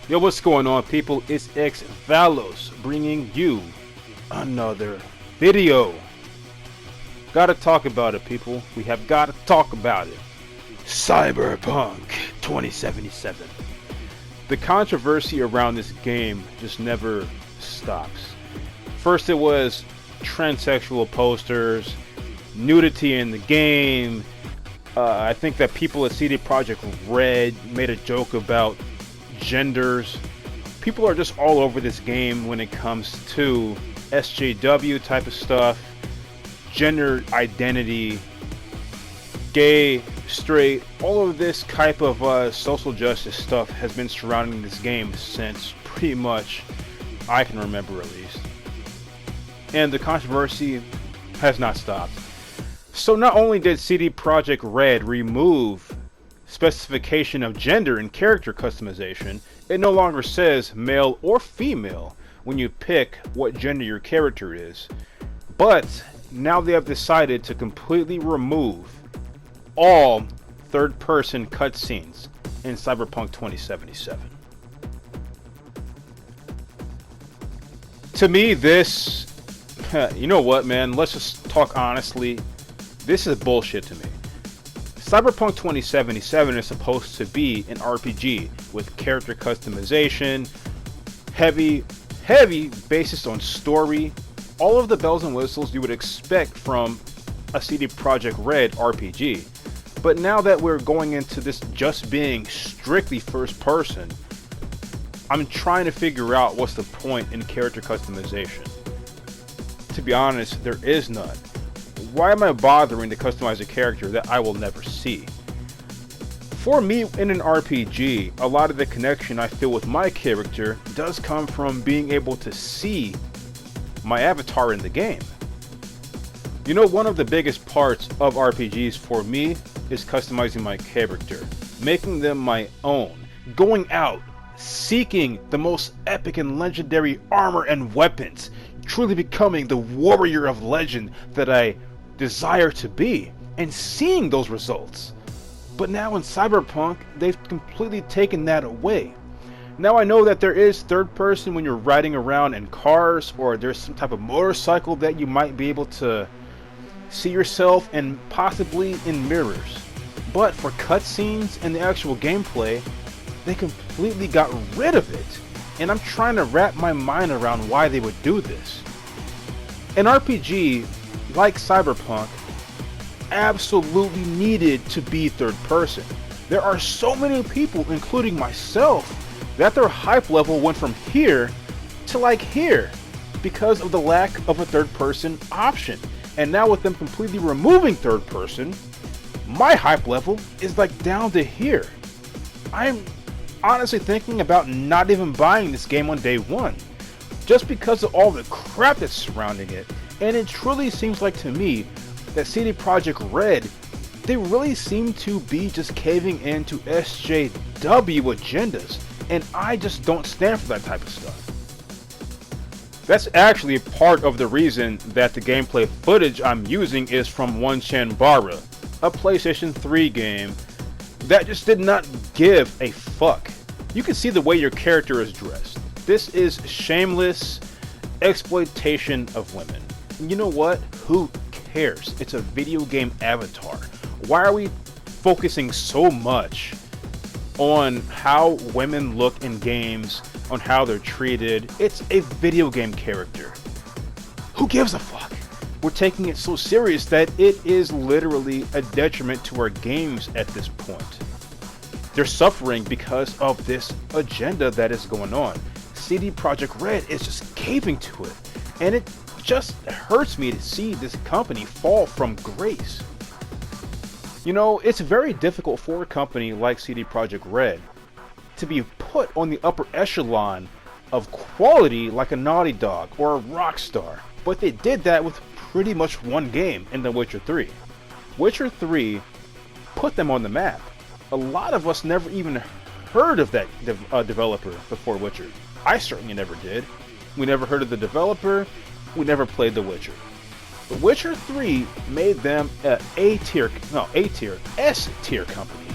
Yo, what's going on, people? It's Exvalos bringing you another video. Gotta talk about it, people. We have gotta talk about it. Cyberpunk 2077. The controversy around this game just never stops. First it was transsexual posters, nudity in the game. I think that people at CD Projekt Red made a joke about genders. People are just all over this game when it comes to SJW type of stuff, gender identity, gay, straight, all of this type of social justice stuff has been surrounding this game since pretty much I can remember, at least. And the controversy has not stopped. So not only did CD Projekt Red remove specification of gender and character customization, it no longer says male or female when you pick what gender your character is. But now they have decided to completely remove all third-person cutscenes in Cyberpunk 2077. To me, this, you know what, man, let's just talk honestly, this is bullshit to me. Cyberpunk 2077 is supposed to be an RPG with character customization, heavy basis on story, all of the bells and whistles you would expect from a CD Projekt Red RPG. But now that we're going into this just being strictly first person, I'm trying to figure out what's the point in character customization. To be honest, there is none. Why am I bothering to customize a character that I will never see? For me, in an RPG, a lot of the connection I feel with my character does come from being able to see my avatar in the game. You know, one of the biggest parts of RPGs for me is customizing my character, making them my own, going out, seeking the most epic and legendary armor and weapons, truly becoming the warrior of legend that I desire to be, and seeing those results. But now in Cyberpunk, they've completely taken that away. Now I know that there is third person when you're riding around in cars, or there's some type of motorcycle that you might be able to see yourself and possibly in mirrors. But for cutscenes and the actual gameplay, they completely got rid of it. And I'm trying to wrap my mind around why they would do this. An RPG like Cyberpunk absolutely needed to be third person. There are so many people, including myself, that their hype level went from here to like here because of the lack of a third person option. And now with them completely removing third person, my hype level is like down to here. I'm honestly thinking about not even buying this game on day one, just because of all the crap that's surrounding it. And it truly seems like to me that CD Projekt Red, they really seem to be just caving into SJW agendas, and I just don't stand for that type of stuff. That's actually part of the reason that the gameplay footage I'm using is from One Chanbara, a PlayStation 3 game that just did not give a fuck. You can see the way your character is dressed. This is shameless exploitation of women. You know what? Who cares? It's a video game avatar. Why are we focusing so much on how women look in games, on how they're treated? It's a video game character. Who gives a fuck? We're taking it so serious that it is literally a detriment to our games at this point. They're suffering because of this agenda that is going on. CD Projekt Red is just caving to it, and it just hurts me to see this company fall from grace. You know, it's very difficult for a company like CD Projekt Red to be put on the upper echelon of quality like a Naughty Dog or a Rockstar, but they did that with pretty much one game in The Witcher 3. Witcher 3 put them on the map. A lot of us never even heard of that developer before Witcher. I certainly never did. We never heard of the developer. We never played The Witcher. The Witcher 3 made them S-tier company.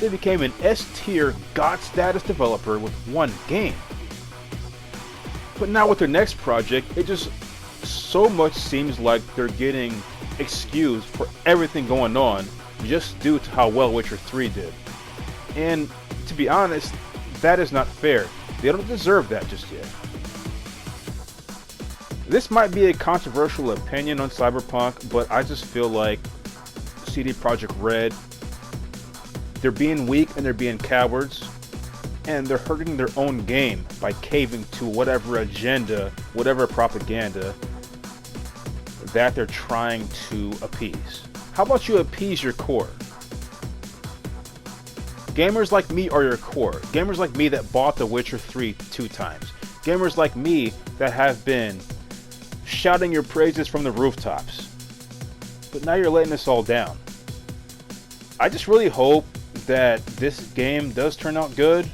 they became an S-tier God status developer with one game. But now with their next project, it just so much seems like they're getting excused for everything going on just due to how well Witcher 3 did. And to be honest, that is not fair. They don't deserve that just yet. This might be a controversial opinion on Cyberpunk, but I just feel like CD Projekt Red, they're being weak and they're being cowards, and they're hurting their own game by caving to whatever agenda, whatever propaganda that they're trying to appease. How about you appease your core? Gamers like me are your core. Gamers like me that bought The Witcher 3 2 times. Gamers like me that have been shouting your praises from the rooftops. But now you're letting us all down. I just really hope that this game does turn out good,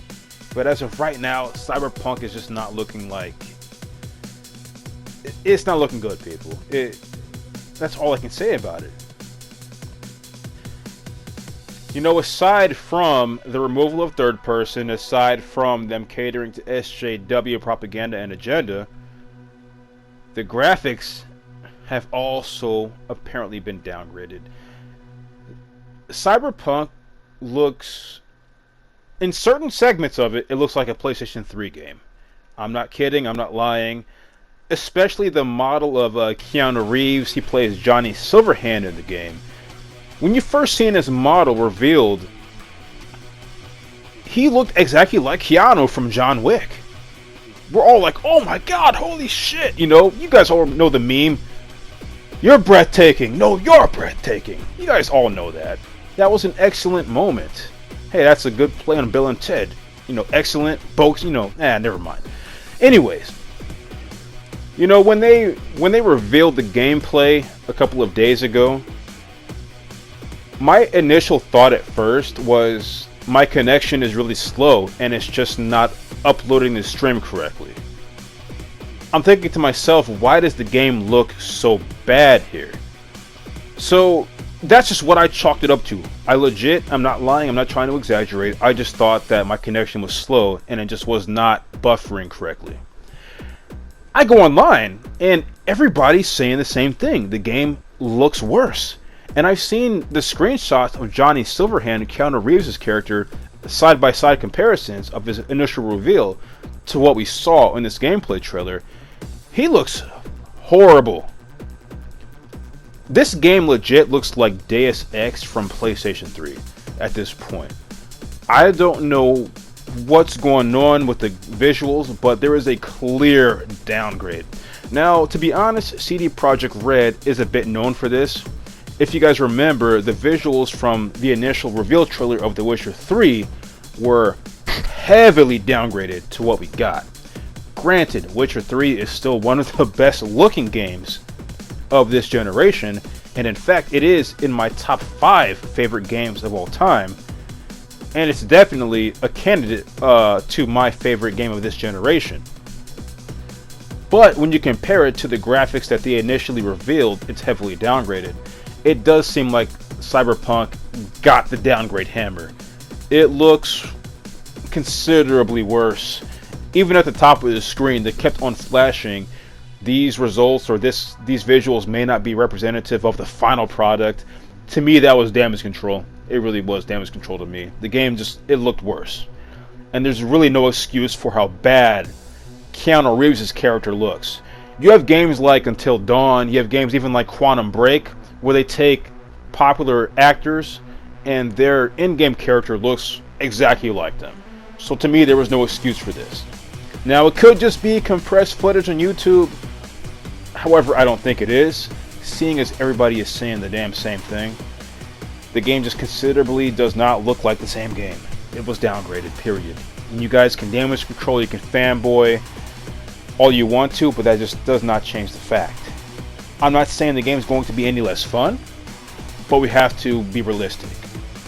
but as of right now, Cyberpunk is just not looking like... It's not looking good, people. That's all I can say about it. You know, aside from the removal of third person, aside from them catering to SJW propaganda and agenda, the graphics have also apparently been downgraded. Cyberpunk looks, in certain segments of it, it looks like a PlayStation 3 game. I'm not kidding, I'm not lying. Especially the model of Keanu Reeves. He plays Johnny Silverhand in the game. When you first seen his model revealed, he looked exactly like Keanu from John Wick. We're all like, oh my god, holy shit. You know, you guys all know the meme. You're breathtaking. No, you're breathtaking. You guys all know that. That was an excellent moment. Hey, that's a good play on Bill and Ted. You know, excellent. Both, you know, never mind. Anyways. You know, when they revealed the gameplay a couple of days ago, my initial thought at first was my connection is really slow and it's just not uploading the stream correctly. I'm thinking to myself, why does the game look so bad here? So that's just what I chalked it up to. I'm not lying, I'm not trying to exaggerate. I just thought that my connection was slow and it just was not buffering correctly. I go online and everybody's saying the same thing. The game looks worse. And I've seen the screenshots of Johnny Silverhand and Keanu Reeves' character, side-by-side comparisons of his initial reveal to what we saw in this gameplay trailer. He looks horrible. This game legit looks like Deus Ex from PlayStation 3 at this point. I don't know what's going on with the visuals, but there is a clear downgrade. Now, to be honest, CD Projekt Red is a bit known for this. If you guys remember, the visuals from the initial reveal trailer of The Witcher 3 were heavily downgraded to what we got. Granted, Witcher 3 is still one of the best looking games of this generation, and in fact, it is in my top 5 favorite games of all time. And it's definitely a candidate to my favorite game of this generation. But when you compare it to the graphics that they initially revealed, it's heavily downgraded. It does seem like Cyberpunk got the downgrade hammer. It looks considerably worse. Even at the top of the screen, they kept on flashing these results or these visuals may not be representative of the final product. To me, that was damage control. It really was damage control to me. The game it looked worse. And there's really no excuse for how bad Keanu Reeves' character looks. You have games like Until Dawn, you have games even like Quantum Break, where they take popular actors and their in-game character looks exactly like them. So to me, there was no excuse for this. Now, it could just be compressed footage on YouTube. However, I don't think it is, seeing as everybody is saying the damn same thing. The game just considerably does not look like the same game. It was downgraded, period. And you guys can damage control, you can fanboy all you want to, but that just does not change the fact. I'm not saying the game is going to be any less fun, but we have to be realistic.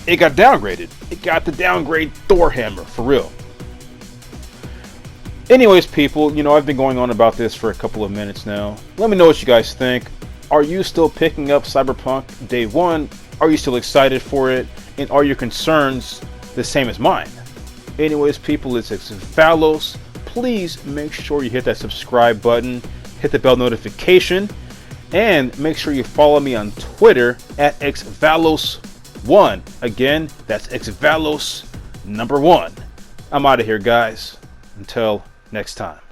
It got downgraded. It got the downgrade Thor hammer, for real. Anyways, people, you know, I've been going on about this for a couple of minutes now. Let me know what you guys think. Are you still picking up Cyberpunk day one? Are you still excited for it? And are your concerns the same as mine. Anyways, people, it's Exvalos. Please make sure you hit that subscribe button, hit the bell notification, and make sure you follow me on Twitter at Exvalos1. Again, that's Exvalos #1. I'm out of here, guys. Until next time.